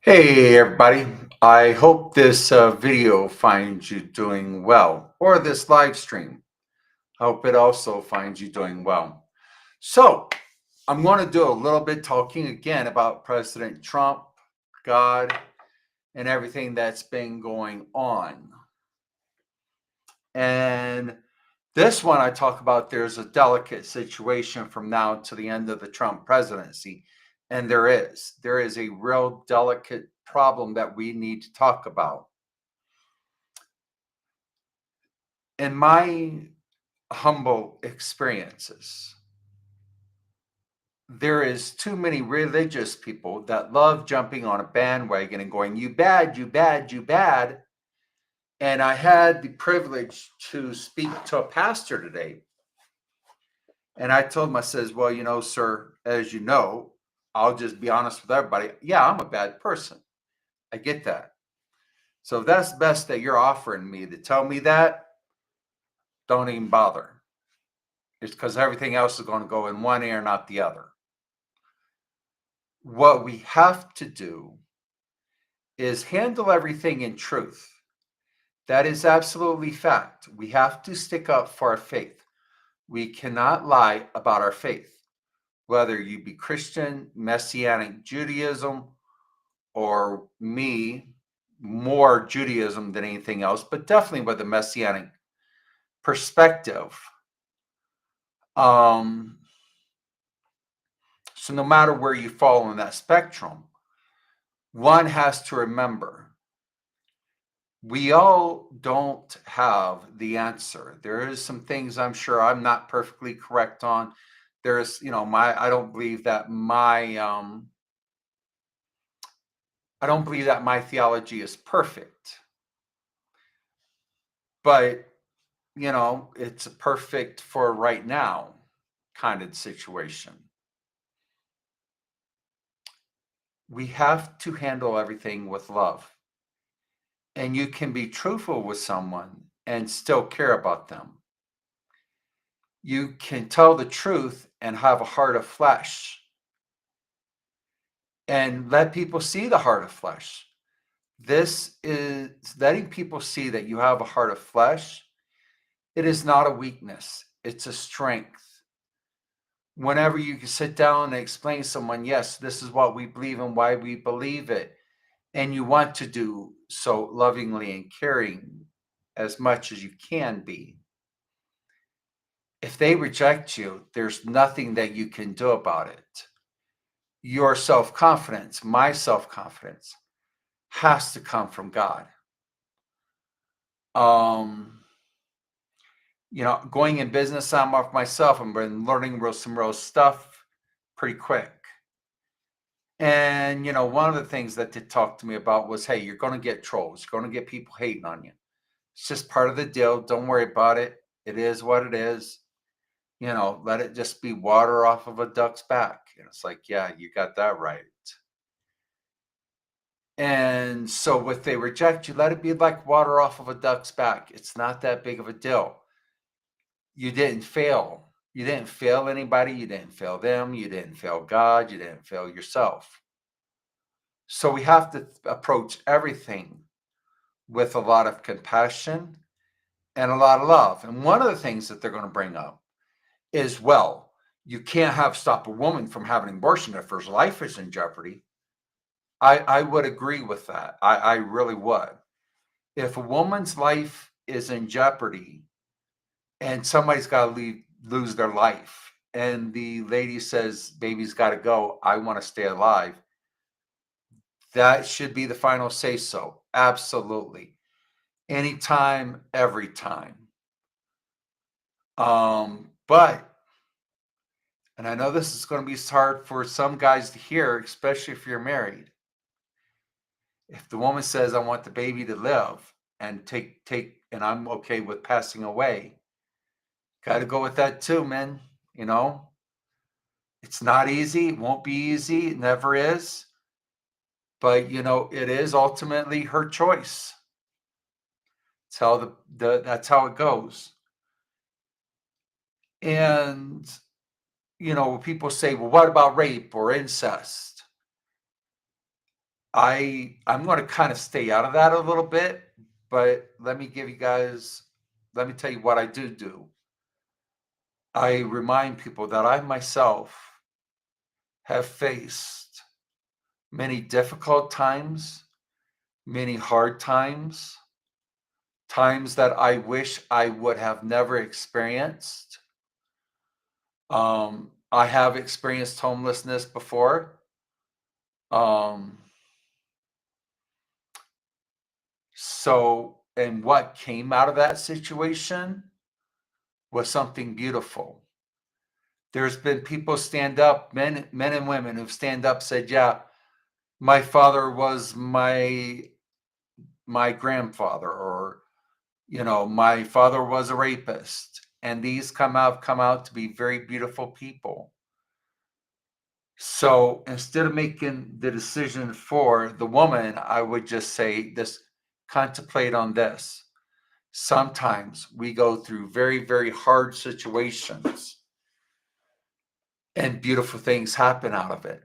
Hey everybody, I hope this video finds you doing well, or this live stream. I hope it also finds you doing well. So, I'm going to do a little bit talking again about President Trump, God, and everything that's been going on. And this one I talk about there's a delicate situation from now to the end of the Trump presidency. And there is a real delicate problem that we need to talk about. In my humble experiences, there is too many religious people that love jumping on a bandwagon and going, you bad, you bad, you bad. And I had the privilege to speak to a pastor today. And I told him, I says, well, sir, as you know, I'll just be honest with everybody. Yeah, I'm a bad person. I get that. So if that's the best that you're offering me to tell me that, don't even bother. It's because everything else is going to go in one ear, not the other. What we have to do is handle everything in truth. That is absolutely fact. We have to stick up for our faith. We cannot lie about our faith, whether you be Christian, Messianic Judaism, or me, more Judaism than anything else, but definitely with a Messianic perspective. Um, so no matter where you fall on that spectrum, one has to remember we all don't have the answer. There is some things I'm sure I'm not perfectly correct on. There's, I don't believe that my theology is perfect, but it's perfect for right now kind of situation. We have to handle everything with love. And you can be truthful with someone and still care about them. You can tell the truth and have a heart of flesh and let people see the heart of flesh. This is letting people see that you have a heart of flesh. It is not a weakness, it's a strength. Whenever you can sit down and explain to someone, yes, this is what we believe and why we believe it, and you want to do so lovingly and caring as much as you can be. If they reject you, there's nothing that you can do about it. Your self-confidence, my self-confidence, has to come from God. Um, going in business, I'm off myself. I've been learning some real stuff pretty quick. And one of the things that they talked to me about was, hey, you're going to get trolls. You're going to get people hating on you. It's just part of the deal. Don't worry about it. It is what it is. Let it just be water off of a duck's back. And it's like, yeah, you got that right. And so if they reject you, let it be like water off of a duck's back. It's not that big of a deal. You didn't fail. You didn't fail anybody. You didn't fail them. You didn't fail God. You didn't fail yourself. So we have to approach everything with a lot of compassion and a lot of love. And one of the things that they're going to bring up is, well, you can't stop a woman from having an abortion if her life is in jeopardy. I would agree with that. I really would. If a woman's life is in jeopardy and somebody's got to lose their life, and the lady says, baby's got to go, I want to stay alive, that should be the final say so. Absolutely. Anytime, every time. But, and I know this is going to be hard for some guys to hear, especially if you're married. If the woman says, I want the baby to live and and I'm okay with passing away, got to go with that too, man. It's not easy. It won't be easy. It never is. But, it is ultimately her choice. That's how that's how it goes. And, people say, well, what about rape or incest? I'm going to kind of stay out of that a little bit, but let me tell you what I do. I remind people that I myself have faced many difficult times, many hard times, times that I wish I would have never experienced. I have experienced homelessness before. Um, and what came out of that situation was something beautiful. There's been people stand up, men and women who've stand up, said, "Yeah, my father was my grandfather," or my father was a rapist. And these come out to be very beautiful people. So instead of making the decision for the woman, I would just say this: contemplate on this. Sometimes we go through very, very hard situations and beautiful things happen out of it.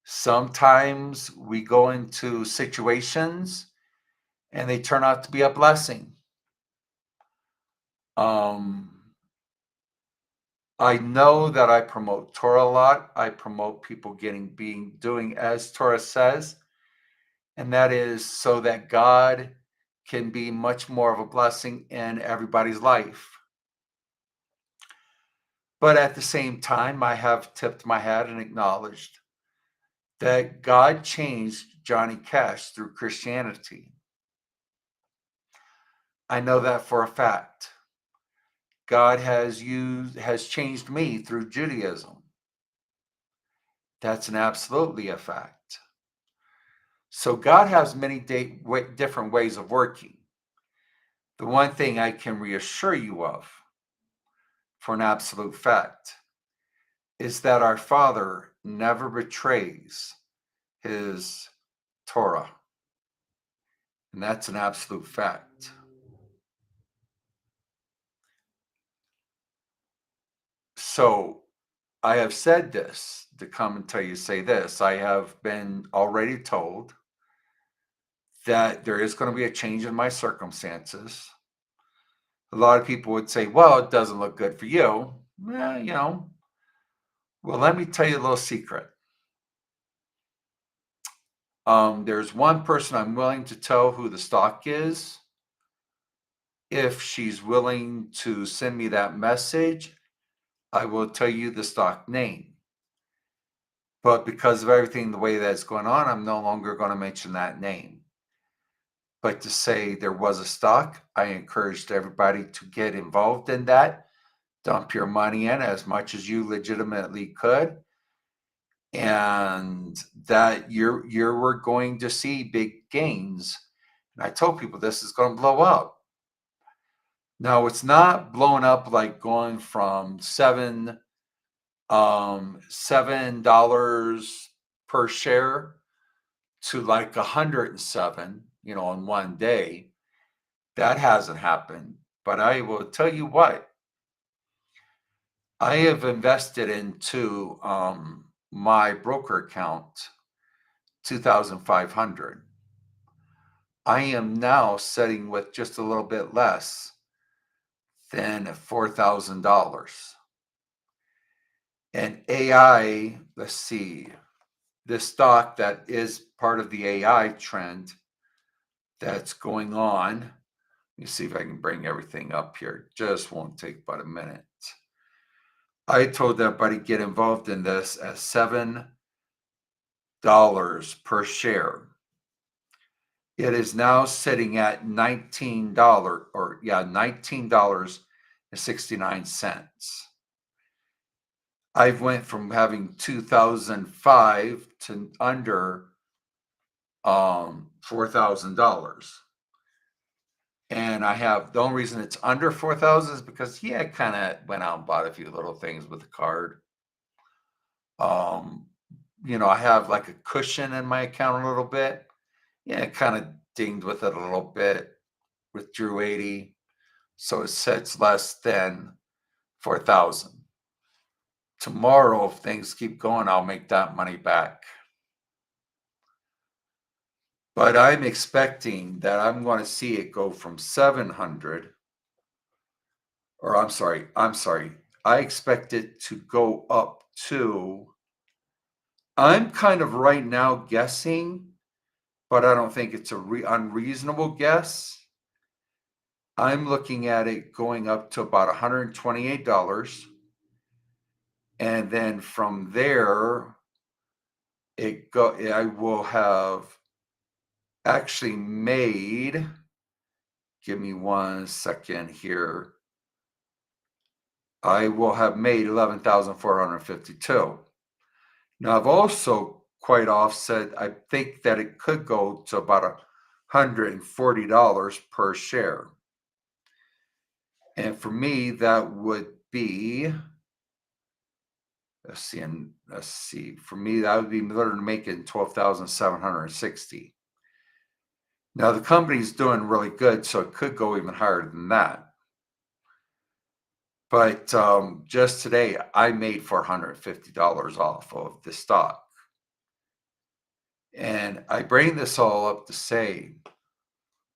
Sometimes we go into situations and they turn out to be a blessing. Um, I know that I promote Torah a lot. I promote people doing as Torah says, and that is so that God can be much more of a blessing in everybody's life. But at the same time, I have tipped my hat and acknowledged that God changed Johnny Cash through Christianity. I know that for a fact. God has changed me through Judaism. That's an absolutely a fact. So God has many different ways of working. The one thing I can reassure you of for an absolute fact is that our Father never betrays his Torah. And that's an absolute fact. So I have said this to come and tell you, say this. I have been already told that there is going to be a change in my circumstances. A lot of people would say, well, it doesn't look good for you. Well, let me tell you a little secret. There's one person I'm willing to tell who the stock is. If she's willing to send me that message, I will tell you the stock name. But because of everything, the way that's going on, I'm no longer going to mention that name. But to say there was a stock, I encouraged everybody to get involved in that. Dump your money in as much as you legitimately could. And that we're going to see big gains. And I told people this is going to blow up. Now it's not blowing up like going from $7 per share to like 107, in one day. That hasn't happened. But I will tell you what, I have invested into my broker account $2,500. I am now sitting with just a little bit less than $4,000. And AI, let's see, this stock that is part of the AI trend that's going on. Let me see if I can bring everything up here. Just won't take but a minute. I told everybody get involved in this at $7 per share. It is now sitting at $19 $19.69. I've went from having 2005 to under $4,000. And I have the only reason it's under 4,000 is because I kind of went out and bought a few little things with the card. I have like a cushion in my account a little bit. Kind of dinged with it a little bit, withdrew 80. So it sits less than 4,000. Tomorrow, if things keep going, I'll make that money back. But I'm expecting that I'm going to see it go from 700, or I'm sorry. I expect it to go up to, I'm kind of right now guessing, but I don't think it's a unreasonable guess. I'm looking at it going up to about $128. And then from there, I will have actually made, give me 1 second here. I will have made 11,452. Now I've also quite offset, I think that it could go to about $140 per share. And for me, that would be, let's see. For me, that would be literally making 12,760. Now the company's doing really good, so it could go even higher than that. But just today, I made $450 off of the stock. And I bring this all up to say,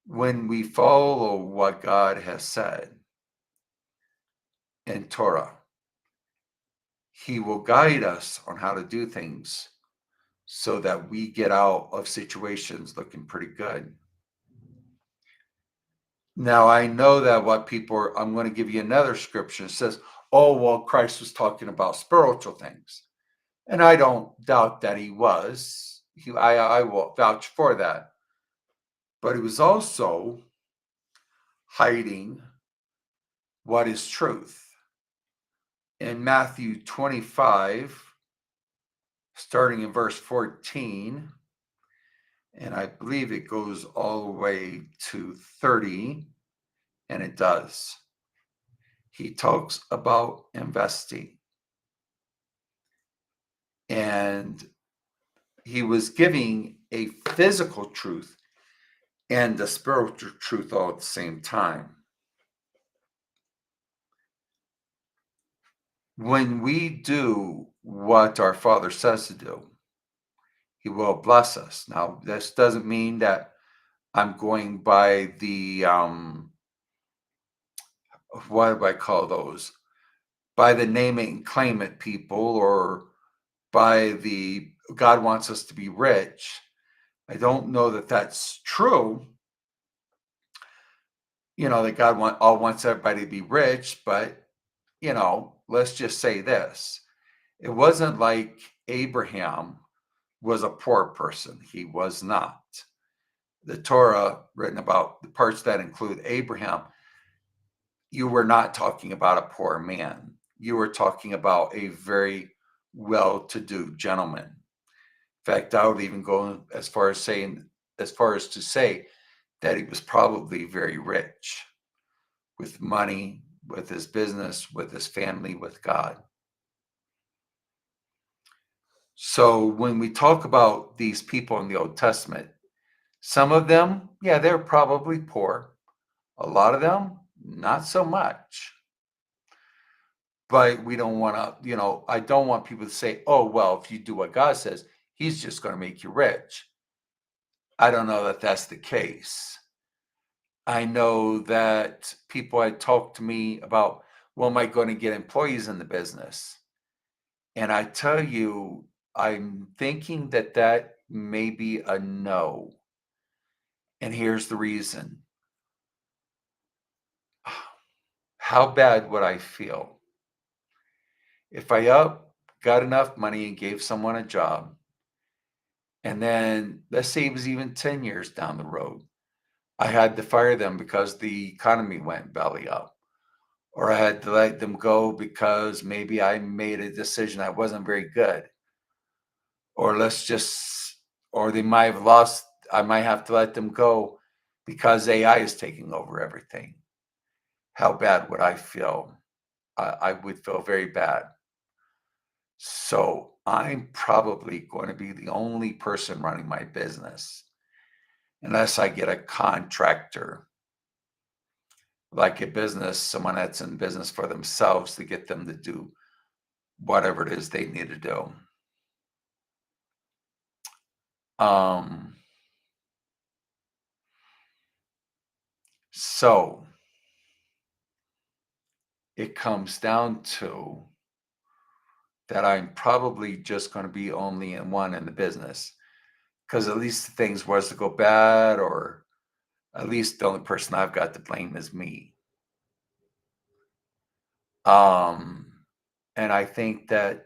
when we follow what God has said in Torah, He will guide us on how to do things so that we get out of situations looking pretty good. Now, I know that what people are, I'm going to give you another scripture that says, oh, well, Christ was talking about spiritual things. And I don't doubt that he was. I will vouch for that. But he was also hiding what is truth. In Matthew 25, starting in verse 14, and I believe it goes all the way to 30, and it does. He talks about investing. And he was giving a physical truth and a spiritual truth all at the same time. When we do what our Father says to do, He will bless us. Now, this doesn't mean that I'm going by the, what do I call those? By the name it and claim it people, or by the God wants us to be rich. I don't know that that's true. That God wants everybody to be rich, but let's just say this. It wasn't like Abraham was a poor person. He was not. The Torah, written about the parts that include Abraham, you were not talking about a poor man. You were talking about a very well-to-do gentleman. In fact, I would even go as far as to say that he was probably very rich, with money, with his business, with his family, with God. So when we talk about these people in the Old Testament, some of them, yeah, they're probably poor. A lot of them, not so much. But we don't want to, I don't want people to say, oh, well, if you do what God says, He's just going to make you rich. I don't know that that's the case. I know that people had talked to me about, well, am I going to get employees in the business? And I tell you, I'm thinking that that may be a no. And here's the reason. How bad would I feel if I got enough money and gave someone a job, and then let's say it was even 10 years down the road, I had to fire them because the economy went belly up, or I had to let them go because maybe I made a decision that wasn't very good, or or they might have lost, I might have to let them go because AI is taking over everything. How bad would I feel? I would feel very bad. So I'm probably going to be the only person running my business unless I get a contractor, like someone that's in business for themselves, to get them to do whatever it is they need to do. So it comes down to that I'm probably just going to be only in one in the business, because at least if things was to go bad, or at least the only person I've got to blame is me. And I think that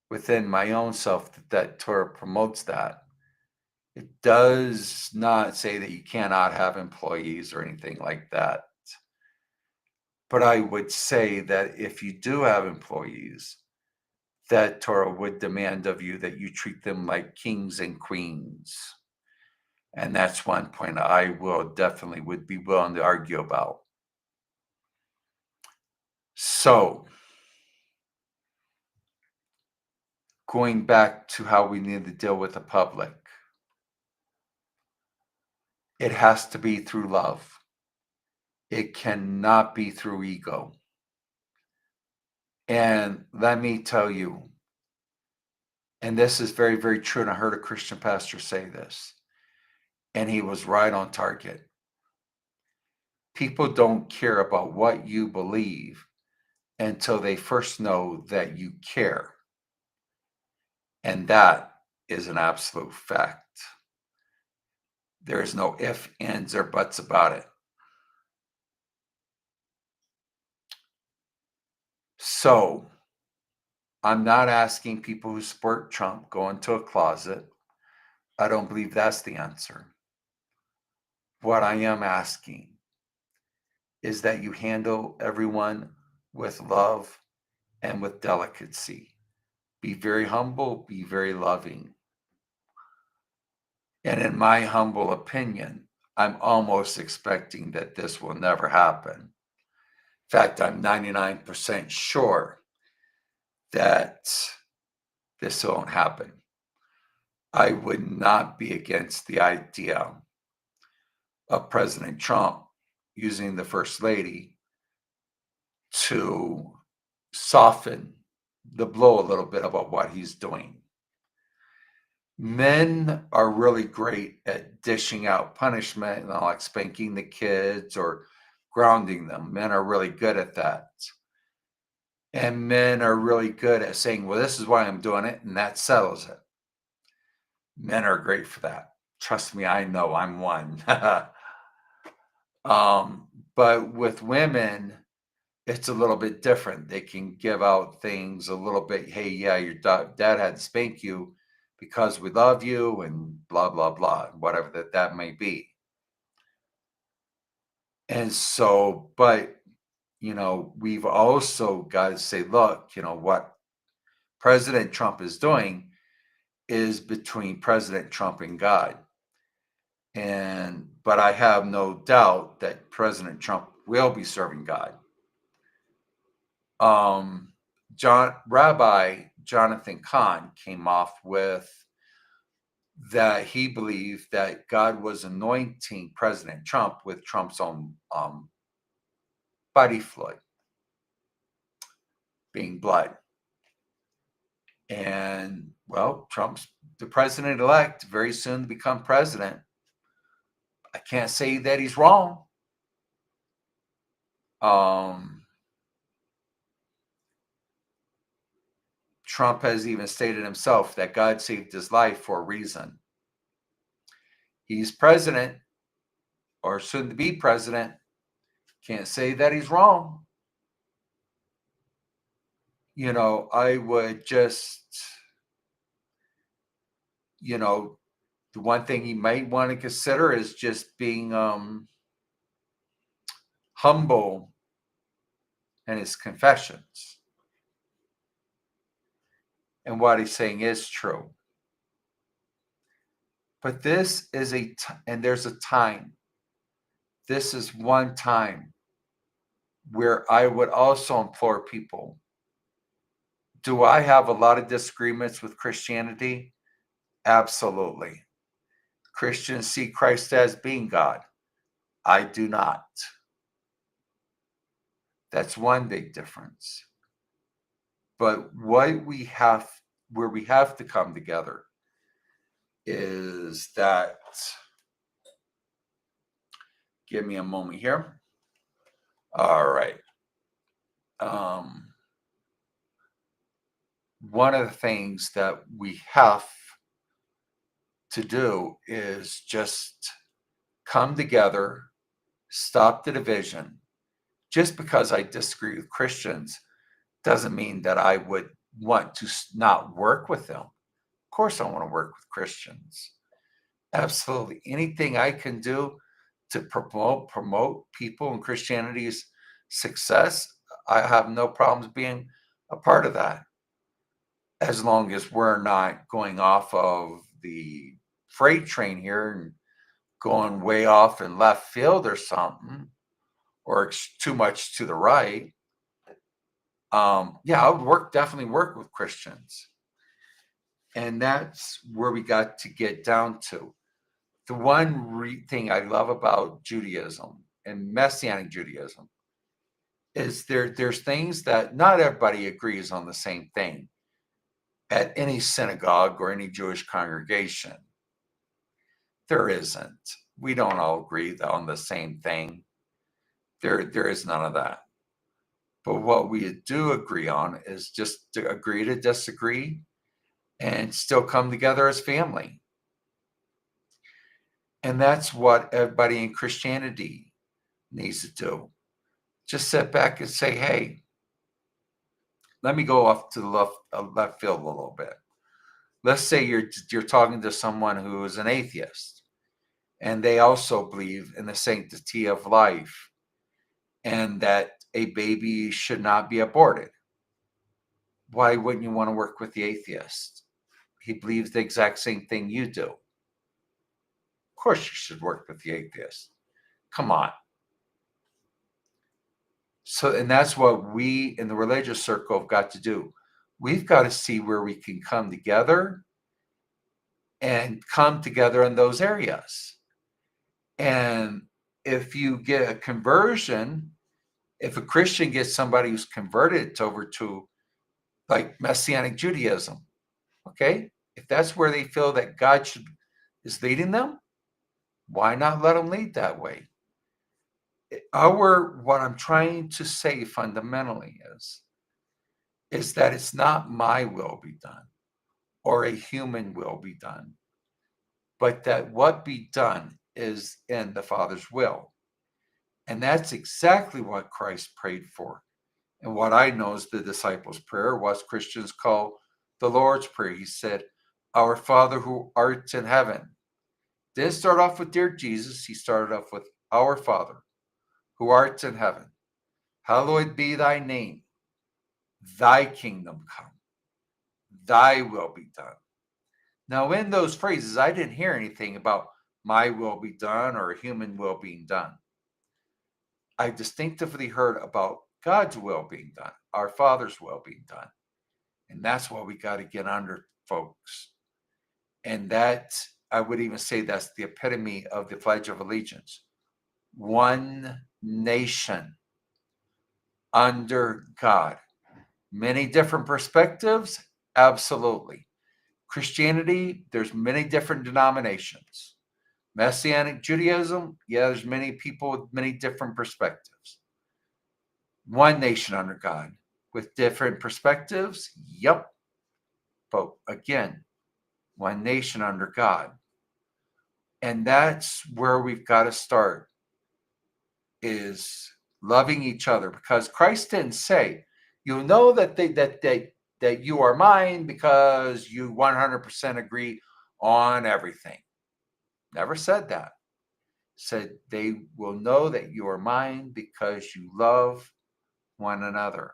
within my own self that Torah promotes that. It does not say that you cannot have employees or anything like that. But I would say that if you do have employees, that Torah would demand of you that you treat them like kings and queens. And that's one point I would be willing to argue about. So going back to how we need to deal with the public, it has to be through love. It cannot be through ego. And let me tell you, and this is very, very true, and I heard a Christian pastor say this, and he was right on target. People don't care about what you believe until they first know that you care. And that is an absolute fact. There's no ifs, ands, or buts about it. So I'm not asking people who support Trump go into a closet. I don't believe that's the answer. What I am asking is that you handle everyone with love and with delicacy. Be very humble, be very loving. And in my humble opinion, I'm almost expecting that this will never happen. In fact, I'm 99% sure that this won't happen. I would not be against the idea of President Trump using the First Lady to soften the blow a little bit about what he's doing. Men are really great at dishing out punishment, like spanking the kids or grounding them. Men are really good at that. And men are really good at saying, well, this is why I'm doing it, and that settles it. Men are great for that. Trust me, I know, I'm one. But with women, it's a little bit different. They can give out things a little bit. Hey, yeah, your dad had to spank you because we love you, and blah, blah, blah, whatever that may be. And so, but, we've also got to say, look, what President Trump is doing is between President Trump and God. But I have no doubt that President Trump will be serving God. Rabbi Jonathan Cahn came off with that he believed that God was anointing President Trump with Trump's own body fluid, being blood. And, well, Trump's the president-elect, very soon to become president. I can't say that he's wrong. Trump has even stated himself that God saved his life for a reason. He's president, or soon to be president. Can't say that he's wrong. I would just, the one thing he might want to consider is just being humble in his confessions. And what he's saying is true. But this is and there's a time. This is one time where I would also implore people. Do I have a lot of disagreements with Christianity? Absolutely. Christians see Christ as being God. I do not. That's one big difference. But where we have to come together is that Give me a moment here. All right. One of the things that we have to do is just come together, stop the division. Just because I disagree with Christians doesn't mean that I would want to not work with them. Of course, I want to work with Christians. Absolutely. Anything I can do to promote people in Christianity's success, I have no problems being a part of that. As long as we're not going off of the freight train here and going way off in left field or something, or too much to the right. Yeah, I would definitely work with Christians. And that's where we got to get down to. The one thing I love about Judaism and Messianic Judaism is there's things that not everybody agrees on the same thing at any synagogue or any Jewish congregation. There isn't. We don't all agree on the same thing. There is none of that. But what we do agree on is just to agree to disagree and still come together as family. And that's what everybody in Christianity needs to do. Just sit back and say, hey, let me go off to the left field a little bit. Let's say you're talking to someone who is an atheist, and they also believe in the sanctity of life and that a baby should not be aborted. Why wouldn't you want to work with the atheist? He believes the exact same thing you do. Of course you should work with the atheist. Come on. So, and that's what we in the religious circle have got to do. We've got to see where we can come together and come together in those areas. And if you get a conversion, if a Christian gets somebody who's converted over to like Messianic Judaism, okay, if that's where they feel that God is leading them, why not let them lead that way? What I'm trying to say fundamentally is that it's not my will be done or a human will be done, but that what be done is in the Father's will. And that's exactly what Christ prayed for. And what I know is the disciples' prayer, what Christians call the Lord's Prayer. He said, Our Father who art in heaven. Didn't start off with Dear Jesus. He started off with Our Father who art in heaven. Hallowed be thy name. Thy kingdom come. Thy will be done. Now, in those phrases, I didn't hear anything about my will be done or human will being done. I distinctively heard about God's will being done, our Father's will being done. And that's what we got to get under, folks. And that, I would even say that's the epitome of the Pledge of Allegiance. One nation under God. Many different perspectives? Absolutely. Christianity, there's many different denominations. Messianic Judaism, yeah, there's many people with many different perspectives. One nation under God with different perspectives, yep. But again, one nation under God. And that's where we've got to start, is loving each other, because Christ didn't say, you know that you are mine because you 100% agree on everything. Never said that. Said they will know that you are mine because you love one another.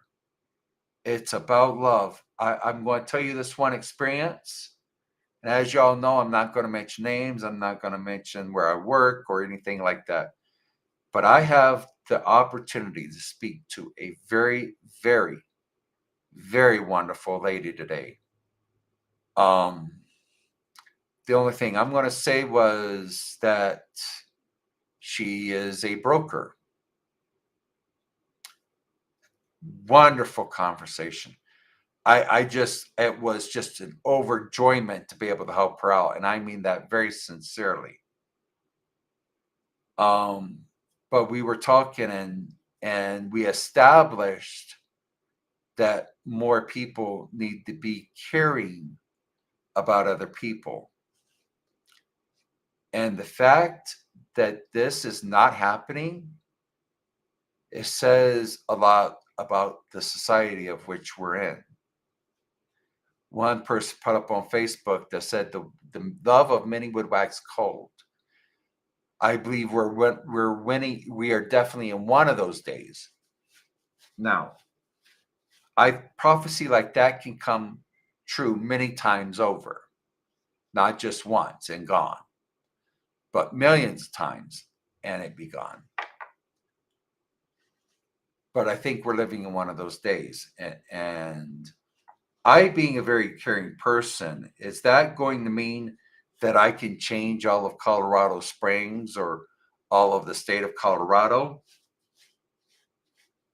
It's about love. I'm going to tell you this one experience. And as y'all know, I'm not going to mention names. I'm not going to mention where I work or anything like that. But I have the opportunity to speak to a very, very, very wonderful lady today. The only thing I'm going to say was that she is a broker. Wonderful conversation. It was just an overjoyment to be able to help her out. And I mean that very sincerely. but we were talking and we established that more people need to be caring about other people. And the fact that this is not happening, it says a lot about the society of which we're in. One person put up on Facebook that said the love of many would wax cold. I believe we're winning. We are definitely in one of those days. Now, prophecy like that can come true many times over, not just once and gone, but millions of times and it be gone. But I think we're living in one of those days. And I, being a very caring person, is that going to mean that I can change all of Colorado Springs or all of the state of Colorado?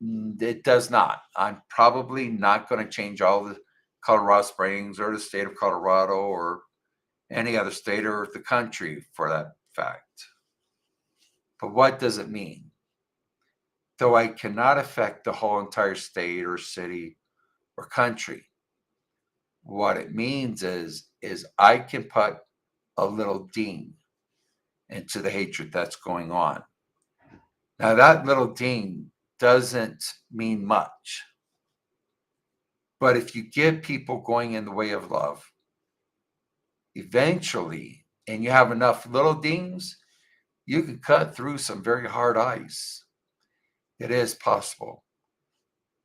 It does not. I'm probably not going to change all the Colorado Springs or the state of Colorado or any other state or the country for that fact. But what does it mean? Though I cannot affect the whole entire state or city or country, what it means is I can put a little ding into the hatred that's going on. Now, that little ding doesn't mean much. But if you get people going in the way of love, eventually, and you have enough little dings, you can cut through some very hard ice. It is possible.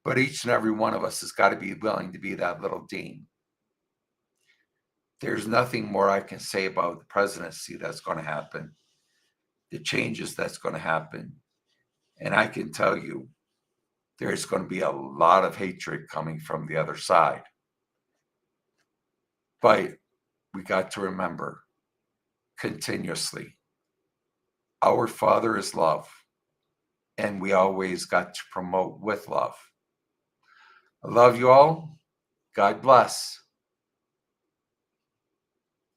But each and every one of us has got to be willing to be that little ding. There's nothing more I can say about the presidency that's going to happen, the changes that's going to happen. And I can tell you, there's going to be a lot of hatred coming from the other side. But we got to remember continuously, our Father is love, and we always got to promote with love. I love you all. God bless.